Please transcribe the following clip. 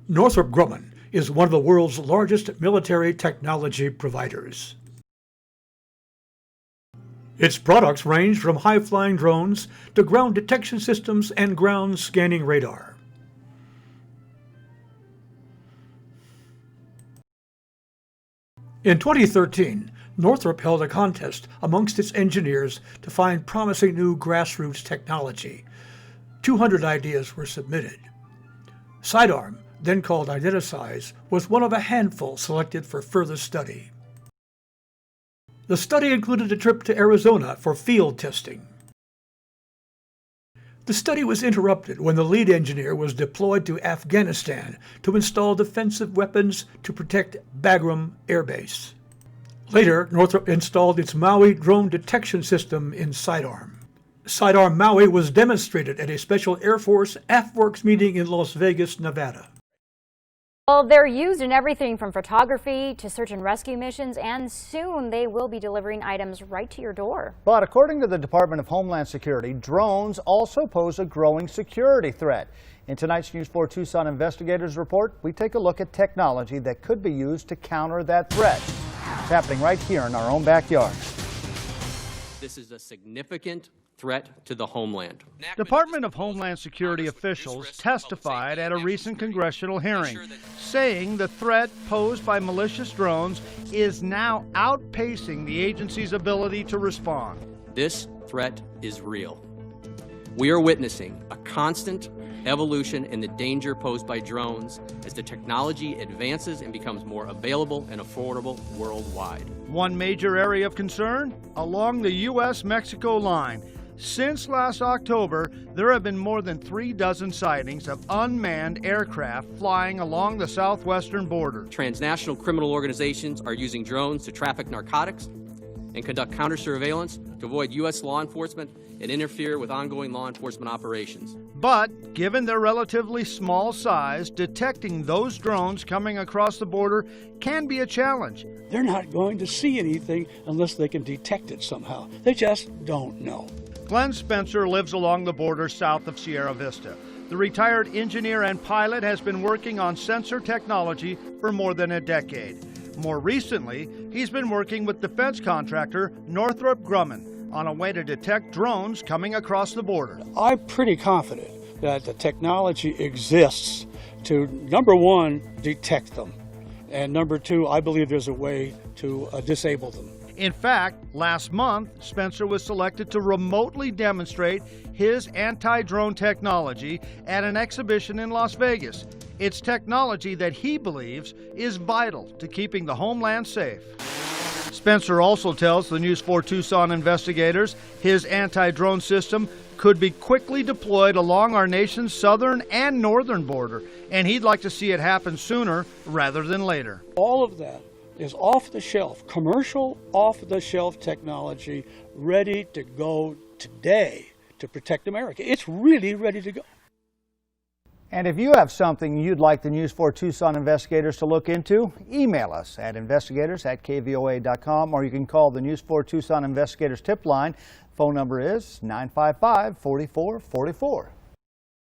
Northrop Grumman is one of the world's largest military technology providers. Its products range from high-flying drones to ground detection systems and ground scanning radar. In 2013, Northrop held a contest amongst its engineers to find promising new grassroots technology. 200 ideas were submitted. SEIDARM, then called Identisize, was one of a handful selected for further study. The study included a trip to Arizona for field testing. The study was interrupted when the lead engineer was deployed to Afghanistan to install defensive weapons to protect Bagram Air Base. Later, Northrop installed its Maui drone detection system in SEIDARM. SEIDARM Maui was demonstrated at a special Air Force AFWERX meeting in Las Vegas, Nevada. Well, they're used in everything from photography to search and rescue missions, and soon they will be delivering items right to your door. But according to the Department of Homeland Security, drones also pose a growing security threat. In tonight's News 4 Tucson Investigators Report, we take a look at technology that could be used to counter that threat. It's happening right here in our own backyard. This is a significant threat to the homeland. Department of Homeland Security officials testified at a recent congressional hearing, saying the threat posed by malicious drones is now outpacing the agency's ability to respond. This threat is real. We are witnessing a constant evolution in the danger posed by drones as the technology advances and becomes more available and affordable worldwide. One major area of concern, along the U.S.-Mexico line. Since last October, there have been more than 36 sightings of unmanned aircraft flying along the southwestern border. Transnational criminal organizations are using drones to traffic narcotics and conduct counter-surveillance to avoid U.S. law enforcement and interfere with ongoing law enforcement operations. But given their relatively small size, detecting those drones coming across the border can be a challenge. They're not going to see anything unless they can detect it somehow. They just don't know. Glenn Spencer lives along the border south of Sierra Vista. The retired engineer and pilot has been working on sensor technology for more than a decade. More recently, he's been working with defense contractor Northrop Grumman on a way to detect drones coming across the border. I'm pretty confident that the technology exists to, number one, detect them, and number two, I believe there's a way to disable them. In fact, last month, Spencer was selected to remotely demonstrate his anti-drone technology at an exhibition in Las Vegas. It's technology that he believes is vital to keeping the homeland safe. Spencer also tells the News 4 Tucson investigators his anti-drone system could be quickly deployed along our nation's southern and northern border, and he'd like to see it happen sooner rather than later. All of that is off-the-shelf, commercial off-the-shelf technology ready to go today to protect America. It's really ready to go. And if you have something you'd like the News 4 Tucson investigators to look into, email us at investigators@kvoa.com, or you can call the News 4 Tucson investigators tip line. Phone number is 955-4444.